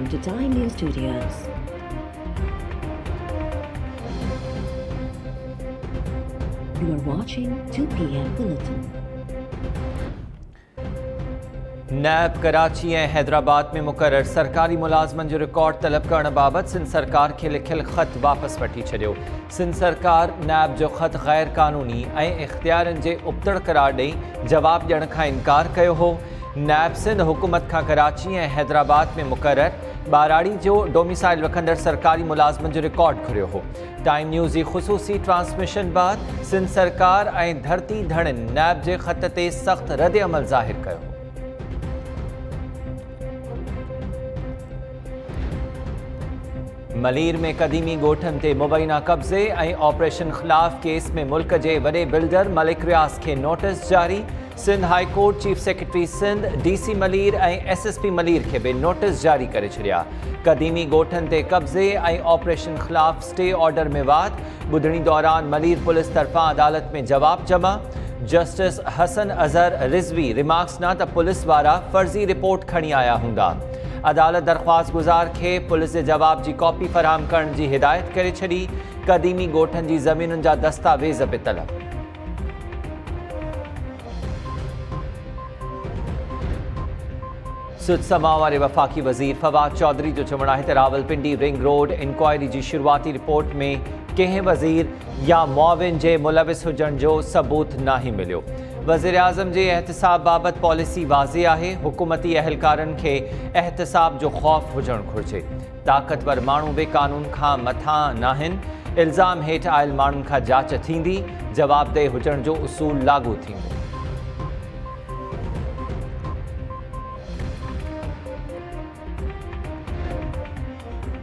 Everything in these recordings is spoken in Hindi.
to Time News Studios. You are watching 2 p.m. Bulletin. नैब कराची ऐं हैदराबाद में मुक़रर सरकारी मुलाज़मनि जो रिकॉर्ड तलब करण बाबत सिंध सरकार खे लिखियल ख़त वापसि वठी छॾियो। सिंध सरकार नैब जो ख़त गैर क़ानूनी ऐं इख़्तियारनि जे उबतड़ करार ॾेई जवाब ॾियण खां इनकार कयो हो। नैब सिंध हुकूमत खां कराची ऐं हैदराबाद में मुक़रर बाराड़ी जो डोमिसाइल रखंदड़ सरकारी मुलाज़मनि जो रिकॉर्ड घुरियो हो। टाइम न्यूज़ जी ख़ुसूसी ट्रांसमिशन बाद सिंध सरकार ऐं धरती धड़नि नैब जे ख़त ते सख़्त रद्द अमल ज़ाहिर कयो। मलीर में क़दीमी ॻोठनि ते मुबैना कब्ज़े ऐं ऑपरेशन ख़िलाफ़ केस में मुल्क जे वॾे बिल्डर मलिक रियाज़ खे नोटिस जारी। Sindh high court chief secretary Sindh DC Malir ऐं SSP मलीर खे बि नोटिस जारी करे छॾिया। क़दीमी ॻोठनि ते कब्ज़े ऐं ऑपरेशन ख़िलाफ़ स्टे ऑर्डर में वाद ॿुधणी दौरान मलीर पुलिस तरफ़ां अदालत में जवाब जमा। जस्टिस हसन अज़हर रिज़वी रिमार्क्स न त पुलिस वारा फ़र्ज़ी रिपोर्ट खणी आया हूंदा। अदालत दरख़्वास्त गुज़ार खे पुलिस जे जवाब जी कॉपी फ़राहम करण जी हिदायत करे छॾी। क़दीमी ॻोठनि जी ज़मीनुनि जा दस्तावेज़ बि तलब। सुध समा वारे वफ़ाक़ी वज़ीर फवाद चौधरी जो चवणु आहे त रावलपिंडी रिंग रोड इंक्वायरी जी शुरूआती रिपोर्ट में कंहिं वज़ीर या मुआविन जे मुलविस हुजण जो सबूत नाहे मिलियो। वज़ीर आज़म जे एहतिसाब बाबति पॉलिसी वाज़े आहे। हुकूमती अहलकारनि खे एहतिसाब जो ख़ौफ़ हुजणु घुरिजे। ताक़तवर माण्हू बि क़ानून खां मथां नाहिनि। इल्ज़ाम हेठि आयल माण्हुनि खां जांच थींदी। जवाबदेह हुजण जो उसूल लागू थींदो।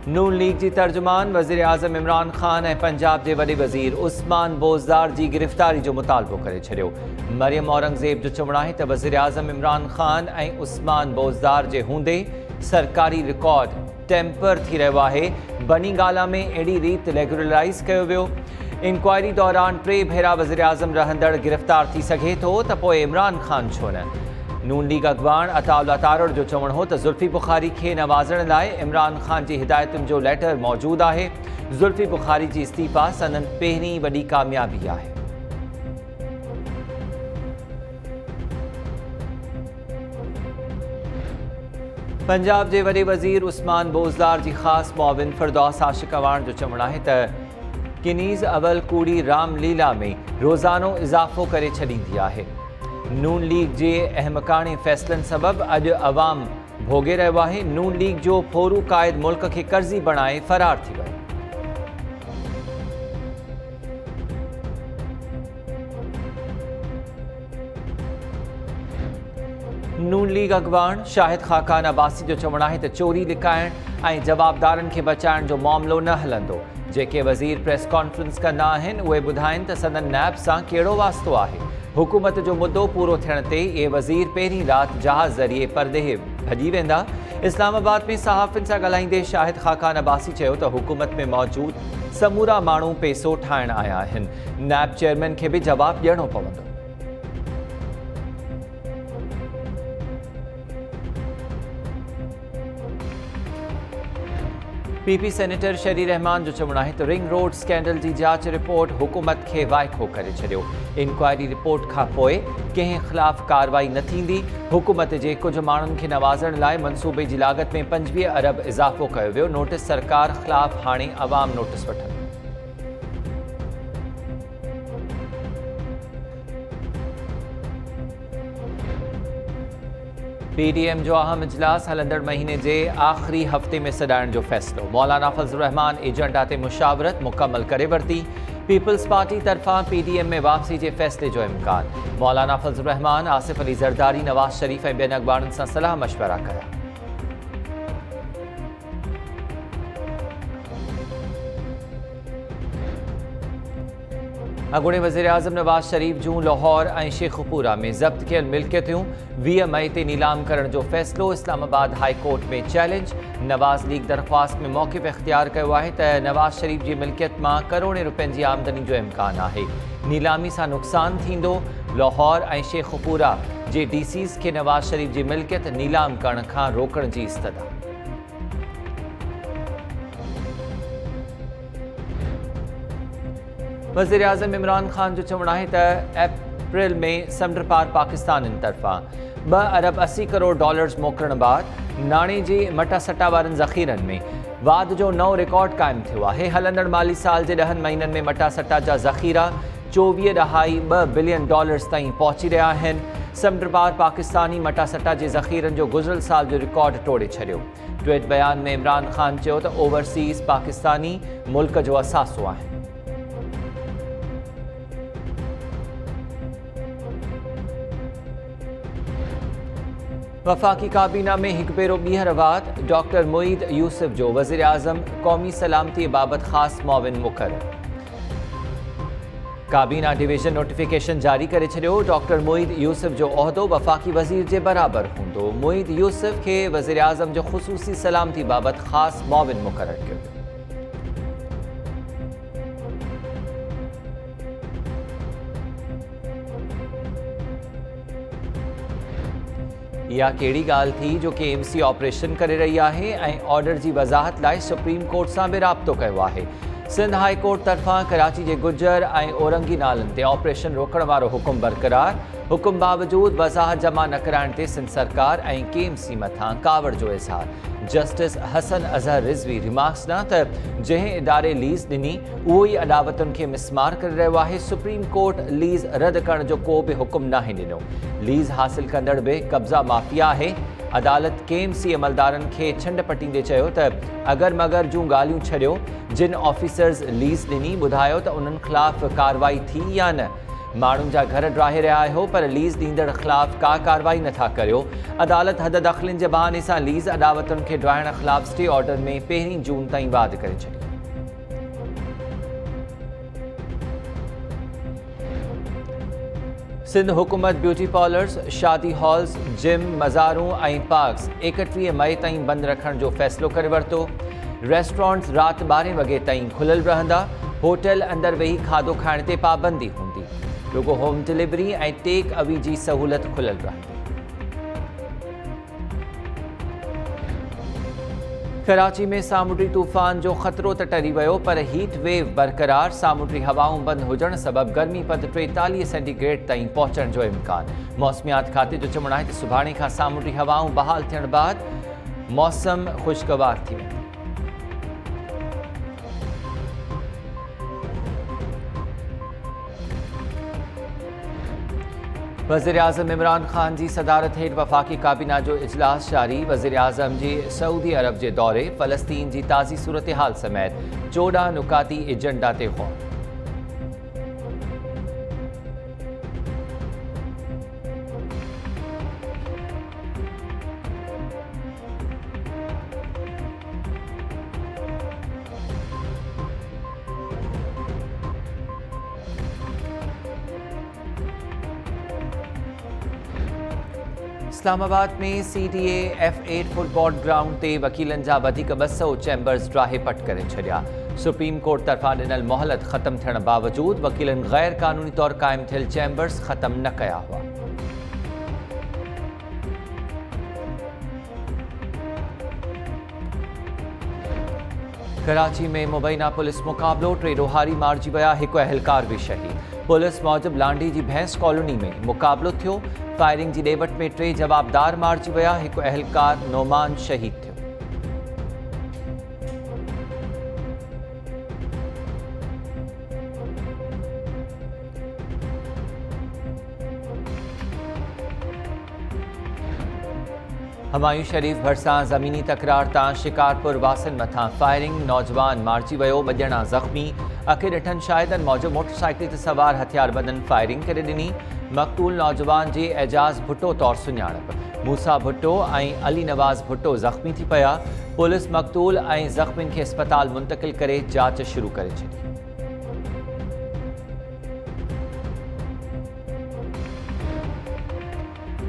नून लीग जी तर्जुमान वज़ीर आज़म इमरान ख़ान ऐं पंजाब जे वॾे वज़ीर उस्मान बोज़दार जी गिरफ़्तारी जो मुतालबो करे छॾियो। मरियम औरंगज़ेब जो चवणु आहे त वज़ीर आज़म इमरान ख़ान ऐं उस्मान बोज़दार जे हूंदे सरकारी रिकॉर्ड टेम्पर थी रहियो आहे। बनी गाला में अहिड़ी रीति रेगुलराइज़ कयो वियो। इंक्वायरी दौरान 3 भेरा वज़ीर आज़म रहंदड़ गिरफ़्तार थी सघे थो त पोइ इमरान ख़ान छो न। नून लीग अॻवान अताउल्ला तारड़ जो चवणु हो त ज़ुल्फ़ी बुख़ारी खे नवाज़ण लाइ इमरान ख़ान जी हिदायतुनि जो लेटर मौजूदु आहे। ज़ुल्फ़ी बुख़ारी जी इस्तीफ़ा संदन पहिरीं वॾी कामयाबी आहे। पंजाब जे वॾे वज़ीर उस्मान बोज़दार जी ख़ासि मुआविन फ़िरदौस आशिक़ अवान जो चवणु आहे त किनीज़ अवल कूड़ी रामलीला में रोज़ानो इज़ाफ़ो करे छॾींदी आहे। नून लीग जे अहमकाणे फ़ैसलनि सबबि अॼु अवाम भोगे रहियो आहे। नून लीग जो फोरू क़ाइद मुल्क खे कर्ज़ी बणाए फ़रार थी वियो। नून लीग अॻवान शाहिद ख़ाक़ान अब्बासी जो चवणु आहे त चोरी लिकाइण ऐं जवाबदारनि खे बचाइण जो मामिलो न हलंदो। जेके वज़ीर प्रेस कॉन्फ्रेंस कंदा आहिनि उहे ॿुधाइनि त संदन नैब सां कहिड़ो वास्तो आहे। हुकूमत जो मुद्दो पूरो थियण ते इहे वज़ीर पहिरीं राति जहाज़ ज़रिए परदेह भॼी वेंदा। इस्लामाबाद में सहाफ़ियुनि सां ॻाल्हाईंदे शाहिद ख़ाक़ान अब्बासी चयो त हुकूमत में मौजूदु समूरा माण्हू पैसो ठाहिण आया आहिनि। नैब चेयरमैन खे बि जवाबु ॾियणो पवंदो। PP सेनेटर शरी रहमान जो चवणु आहे त रिंग रोड स्कैंडल जी जांच रिपोर्ट हुकूमत खे वाइको करे छॾियो। इंक्वायरी रिपोर्ट खां पोइ कंहिं ख़िलाफ़ कार्रवाई न थींदी। हुकूमत जे कुझु माण्हुनि खे नवाज़ण लाइ मनसूबे जी लाॻत में 25 अरब इज़ाफ़ो कयो वियो। नोटिस सरकार ख़िलाफ़ हाणे अवाम नोटिस वठंदी। PDM जो अहम इजलास हलंदड़ महीने जे आख़िरी हफ़्ते में सॾाइण जो फ़ैसिलो। मौलाना फज़लुर रहमान एजेंडा ते मुशावरत मुकमल करे वरिती। पीपल्स पार्टी तरफ़ां PDM में वापसी जे फ़ैसिले जो इम्कान। मौलाना फज़लुर रहमान आसिफ अली ज़रदारी नवाज़ शरीफ़ ऐं ॿियनि अॻवाननि सां सलाह मशवरा कया। अॻूणे वज़ीर आज़म नवाज़ शरीफ़ जूं लाहौर ऐं शेखुपुरा में ज़ब्त कयल मिल्कियतूं 20 मई ते नीलाम करण जो फ़ैसिलो। इस्लामाबाद हाई कोर्ट में चैलेंज। नवाज़ लीग दरख़्वास्त में मौक़िफ़ इख़्तियार कयो आहे त नवाज़ शरीफ़ जी मिल्कियत मां करोड़े रुपयनि जी आमदनी जो इम्कान आहे। नीलामी सां नुक़सान थींदो। लाहौर ऐं शेखुपुरा जे DCs खे नवाज़ शरीफ़ जी मिल्कियत नीलाम करण खां रोकण जी इस्तदा। वज़ीर आज़म इमरान ख़ान जो चवणु आहे त अप्रैल में समुंड पार पाकिस्तान तरफ़ां $2.80 करोड़ मोकिलण बैदि नाणे जी मटा सटा वारनि ज़ख़ीरनि में वाध जो नओं रिकॉर्ड क़ाइमु थियो आहे। हलंदड़ माली साल जे 10 महीननि में मटा सटा जा ज़ख़ीरा $24.2 बिलियन ताईं पहुची रहिया आहिनि। समुंड पार पाकिस्तानी मटा सटा जे ज़ख़ीरनि जो गुज़िरियल साल जो रिकॉर्ड टोड़े छॾियो। ट्वीट बयान में इमरान ख़ान चयो त ओवरसीज़ पाकिस्तानी मुल्क जो असासो आहिनि। वफ़ाक़ी काबीना में हिकु भेरो ॿीहर बाद डॉक्टर मुईद यूसुफ जो वज़ीर आज़म क़ौमी सलामती बाबति ख़ासि मुआविन मुक़ररु। काबीना डिवीज़न नोटिफिकेशन जारी करे छॾियो। डॉक्टर मुईद यूसुफ जो उहिदो वफ़ाक़ी वज़ीर जे बराबरि हूंदो। मुईद यूसुफ खे वज़ीर आज़म जो ख़ुसूसी सलामती बाबति ख़ासि मुआविन मुक़ररु कयो वियो। इहा कहिड़ी ॻाल्हि थी जो KMC ऑपरेशन करे रही आहे ऐं ऑर्डर जी वज़ाहत लाइ सुप्रीम कोर्ट सां बि राब्तो कयो आहे। सिंध हाई कोर्ट तरफ़ां कराची जे गुजर ऐं औरंगी नालनि ते ऑपरेशन रोकण वारो हुकुम बरक़रार। हुकुम बावजूद वज़ाहत जमा न कराइण ते सिंध सरकार ऐं KMC मथां कावड़ जो इज़हार। जस्टिस हसन अज़हर रिज़वी रिमार्क्स न त जंहिं इदारे लीज़ ॾिनी उहो ई अदावतुनि खे मिसमार करे रहियो आहे। सुप्रीम कोर्ट लीज़ रद्द करण जो को बि हुकुम नाहे ॾिनो। लीज़ हासिल कंदड़ बि कब्ज़ा माफ़िया आहे। अदालत KMC अमलदारनि खे छंड पटींदे चयो त अगर मगर जूं ॻाल्हियूं छॾियो, जिन ऑफिसर्स लीज़ ॾिनी ॿुधायो त उन्हनि ख़िलाफ़ कार्रवाई थी या न। माण्हुनि जा घर ड्राहे रहिया आहियो पर लीज़ ॾींदड़ ख़िलाफ़ का कार्रवाई नथा करियो। अदालत हद दख़लनि जे बहाने सां लीज़ अदावतुनि खे ड्राइण ख़िलाफ़ स्टे ऑर्डर में 1 जून ताईं वाध करे छॾी। सिंध हुकूमत ब्यूटी पार्लर्स, शादी हॉल्स, जिम, मज़ारूं ऐं पार्क्स 31 मई ताईं बंदि रखण जो फ़ैसिलो करे वरितो। रेस्टोरेंट्स राति 12 वॻे ताईं खुलियल रहंदा। होटल अंदरि वेही खाधो खाइण ते पाबंदी हूंदी। रुगो होम डिलीवरी ऐं टेक अवे जी सहूलियत खुलियल रहंदी। कराची में सामुंडी तूफ़ान जो ख़तरो त टरी वियो पर हीट वेव बरक़रार। सामुंडी हवाऊं बंदि हुजण सबबि गर्मी पद 43 सेंटीग्रेड ताईं पहुचण जो इम्कान। मौसमियात खाते जो चवणु आहे त सुभाणे खां सामुंडी हवाऊं बहाल थियण बैदि मौसम ख़ुशगवार थी वेंदो। वज़ीर आज़म इमरान ख़ान जी सदारत हेठि वफ़ाक़ी काबीना जो इजलास जारी। वज़ीर आज़म जी सऊदी अरब जे दौरे, फ़लस्तीन जी ताज़ी सूरत हाल समेत 14 नुकाती एजेंडा ते गौर। इस्लामाबाद में CTA F8 फुटबॉल ग्राउंड ते वकीलनि जा वधीक 200 चैम्बर्स ड्राहे पट करे छॾिया। सुप्रीम कोर्ट तरफ़ां ॾिनल मोहलत ख़त्म थियण बावजूद वकीलनि गैर क़ानूनी तौर क़ाइमु थियल चैम्बर्स ख़त्म न कया हुआ। कराची में मुबैना पुलिस मुक़ाबलो, 3 रोहारी मारिजी विया, 1 अहलकार बि शहीद। पुलिस मौजिब लांडी जी भैंस कॉलोनी में मुक़ाबलो थियो। फायरिंग जी ॾेवट में 3 जवाबदार मारिजी विया, 1 अहलकार नौमान शहीद थियो। हमायूं शरीफ भरिसां ज़मीनी तकरार तां शिकारपुर वासन मथां फायरिंग, नौजवान मारिजी वियो, 2 ॼणा ज़ख़्मी। अखे ॾिठनि शाहिदनि मौजूदु मोटरसाइकिल ते सवार हथियारबंदनि फायरिंग करे ॾिनी। मक़तूल नौजवान जी एजाज़ भुट्टो तौरु सुञाणप। मूसा भुट्टो ऐं अली नवाज़ भुट्टो ज़ख़्मी थी पिया। पुलिस मक़तूल ऐं ज़ख़्मियुनि खे अस्पताल मुंतक़िल करे जांच शुरू करे छॾी।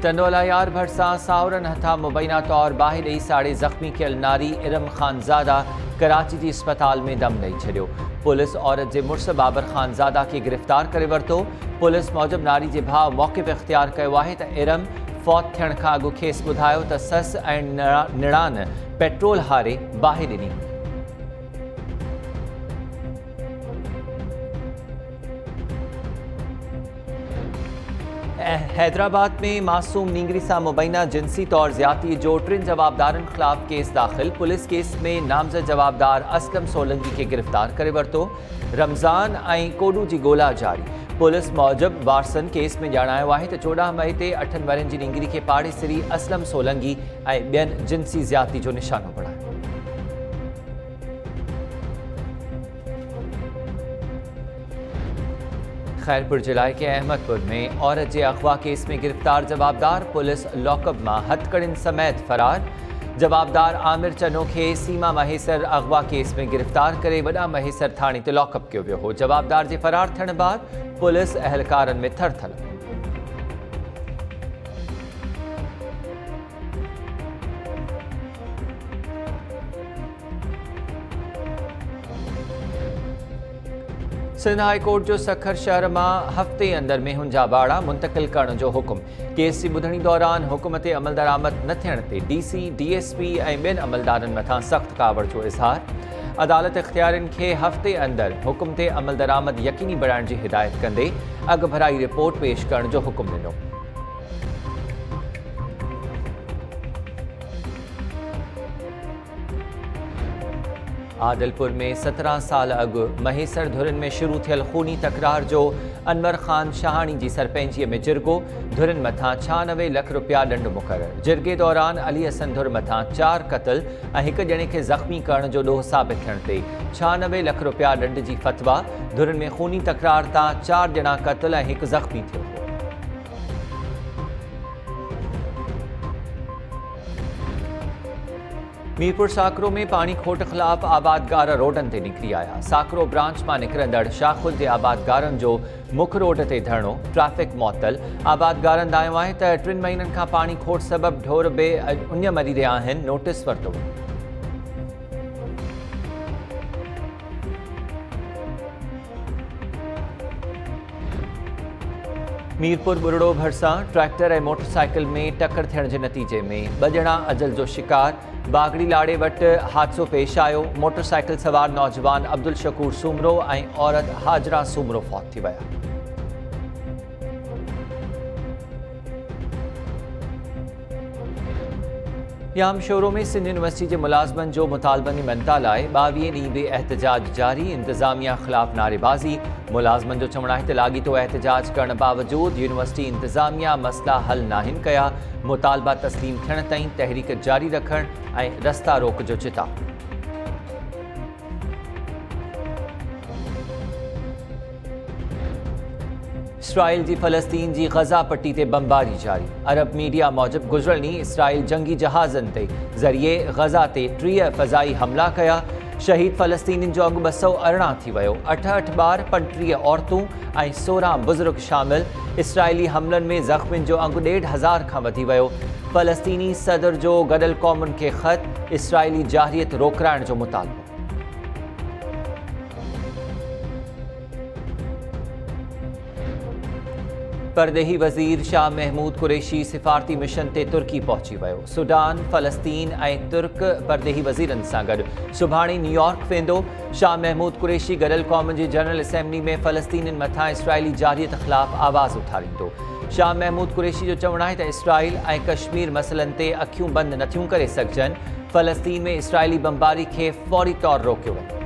टंडोला यार भरिसां साहुरनि हथां मुबैना तौर बाहि ॾेई साड़े ज़ख़्मी थियल नारी इरम ख़ानज़ादा कराची जी अस्पताल में दम ॾेई छॾियो। पुलिस औरत जे मुड़ुस बाबर ख़ानज़ादा खे गिरफ़्तार करे वरितो। पुलिस मौजिब नारी जे भाउ मौक़िफ़ इख़्तियार कयो आहे त इरम फौत थियण खां अॻु खेसि ॿुधायो त ससु ऐं निणान पेट्रोल हारे बाहि ॾिनी। हैदराबाद में मासूम नींगरी सां मुबैना जिनसी तौर ज़्यादती जो 3 जवाबदारनि ख़िलाफ़ केस दाख़िल। पुलिस केस में नामज़द जवाबदार असलम सोलंकी खे गिरफ़्तार करे वरितो। रमज़ान ऐं कोडू जी ॻोल्हा जारी। पुलिस मूजिबि वारसन केस में ॼाणायो आहे त 14 मई ते 8 वरनि जी नींगरी खे पाड़े सिरी असलम सोलंकी ऐं ॿियनि जिनसी ज़्यादती जो निशानो बणायो। खैरपुर जिले के अहमदपुर में औरत के अगवा केस में गिरफ्तार जवाबदार पुलिस लॉकअप में हथकड़िन समेत फरार। जवाबदार आमिर चनो के सीमा महेसर अगवा केस में गिरफ्तार करे वडा महेसर थाने ते लॉकअप किया वियो हो। जवाबदार के फरार थियण बाद पुलिस अहलकारन में थरथल। सिंध हाई कोर्ट जो सखर शहर में हफ्ते अंदर में हुन जा बाड़ा मुंतकिल करण जो हुकुम। केस की ॿुधणी दौरान हुकुम ते अमल दरामद न थियण ते डीसी डीएसपी ऐं ॿियनि अमलदारनि मथां सख़्त कावड़ जो इज़हार। अदालत इख्तियारनि खे हफ़्ते अंदर हुकुम ते अमल दरामद यकीनी बणाइण जी हिदायत कंदे अॻु भराई रिपोर्ट पेश करण जो हुकुम ॾिनो। आदिलपुर में 17 साल अॻु महेसर धुरिन में शुरू थियल खूनी तकरार जो अनवर ख़ान शाहानी जी सरपंचीअ में जिरगो। धुरिन मथां 96 लख रुपया ॾंड मुक़रर। जिरगे दौरान अली हसन धुर मथां 4 क़त्ल ऐं हिक ॼणे खे ज़ख़्मी करण जो ॾोह साबित थियण ते 96 लख रुपया ॾंड जी फतवा। धुरिन में खूनी तकरार तां 4 ॼणा क़त्ल ऐं हिकु ज़ख़्मी थियो। मीरपुर साकरो में पानी खोट खिलाफ आबादगार रोडन ते निकरी आया। साकरो ब्रांच में निकरंदड़ शाखुल जे आबादगारन जो मुख रोड ते धरणो। ट्रैफिक मुअत्तल। आबादगारन दायो आहे त 3 महीननि खां पानी खोट सबब ढोर बे उञ मरी रहिया आहिनि। नोटिस वरितो। मीरपुर बुरड़ो भरसा ट्रैक्टर और मोटरसाइकिल में टक्कर थियण के नतीजे में 2 ॼणा अजल जो शिकार। बागड़ी लाड़े वट हादसो पेश आयो। मोटरसाइकिल सवार नौजवान अब्दुल शकूर सूमरो और औरत हाजरा सूमरो फौत थी विया। याम शोरो में सिंध यूनिवर्सिटी के मुलाजमन जो मुतालबन मनता लाए 22 ॾींहं बि एहतजाज जारी। इंतजामिया खिलाफ नारेबाजी। मुलाजमन जो चवण आहे त लाॻीतो एहतजाज करण बावजूद यूनिवर्सिटी इंतजामिया मसला हल नाहिन कया। मुतालबा तस्लीम थियण ताईं तहरीक जारी रखण ऐं रस्ता रोक जो चिताब। इसराइल जी फ़लस्तीन जी गज़ा पट्टी ते बमबारी जारी। अरब मीडिया मूजिब गुज़िरियल ॾींहुं इसराइल जंगी जहाज़नि ते ज़रिए गज़ा ते 30 फ़ज़ाई हमला कया। शहीद फ़लस्तीनियुनि जो अघु 218 थी वियो। 8 ॿार 35 औरतूं ऐं 16 बुज़ुर्ग शामिल। इसराइली हमलनि में ज़ख़्मियुनि जो अघु 1,500 खां वधी वियो। फ़लस्तीनी सदर जो गॾियल क़ौमुनि खे ख़त। इसराइली जाहिरियत रोकराइण जो मुतालबो। परदेही वज़ीर शाह महमूद कुरैशी सिफ़ारती मिशन ते तुर्की पहुची वियो। सूडान, फ़लस्तीन ऐं तुर्क परदेही वज़ीरनि सां गॾु सुभाणे न्यूयॉर्क वेंदो। शाह महमूद कुरैशी गॾियल क़ौमुनि जी जनरल असेंबली में फ़लस्तीनियुनि मथां इसराइली जारियत ख़िलाफ़ आवाज़ उथारींदो। शाह महमूद कुरैशी जो चवणु आहे त इसराइल ऐं कश्मीर मसइलनि ते अखियूं बंदि नथियूं करे सघजनि। फ़लस्तीन में इसराइली बमबारी खे फ़ौरी तौरु रोकियो वञे।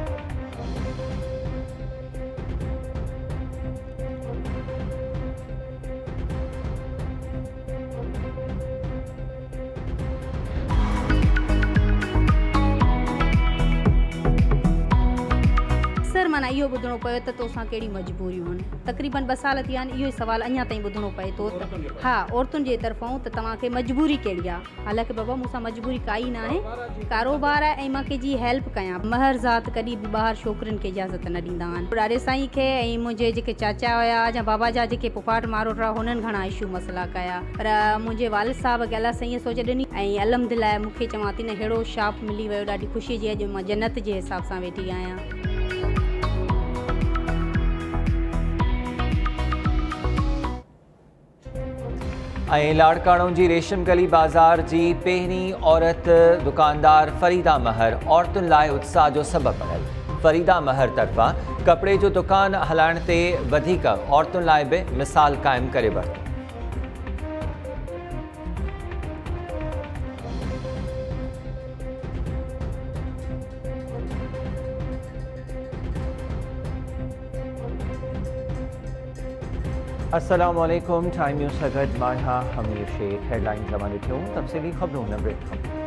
माना इहो ॿुधणो पियो त तोसां कहिड़ी मजबूरियूं आहिनि। तक़रीबन 2 साल थिया आहिनि इहो ई सुवाल अञा ताईं ॿुधणो पए थो त हा औरतुनि जे तरफ़ां त तव्हांखे मजबूरी कहिड़ी आहे। हालांकि बाबा मूंसां मजबूरी काई न आहे, कारोबार आहे ऐं मां कंहिंजी हेल्प कयां। महर ज़ात कॾहिं बि ॿाहिरि छोकिरियुनि खे इजाज़त न ॾींदा आहिनि। ॾाॾे साईं खे ऐं मुंहिंजे जेके चाचा हुया या बाबा जा जेके पुफाट मारोट हुआ हुननि घणा इशू मसला कया, पर मुंहिंजे वालिद साहब खे अलाह साईं सोच ॾिनी ऐं अलहमदिल्ला मूंखे चवां थी न अहिड़ो शाप मिली वियो। ॾाढी ख़ुशी जी अॼु मां जन्नत जे हिसाब सां वेठी आहियां। ऐं लाड़काणो जी रेशम गली बाज़ार जी पहिरीं औरत दुकानदार फरीदा महर औरतुनि लाइ उत्साह जो सबबु बणियल। फरीदा महर तरफ़ां कपिड़े जो दुकान हलाइण ते वधीक औरतुनि लाइ बि मिसाल क़ाइमु करे वरितो। अस्सलाम वालेकुम टाइम न्यूज़ सगत मारहा हमीर शेख हेडलाइन ज़माने थियूं तफसीली खबरों नंबर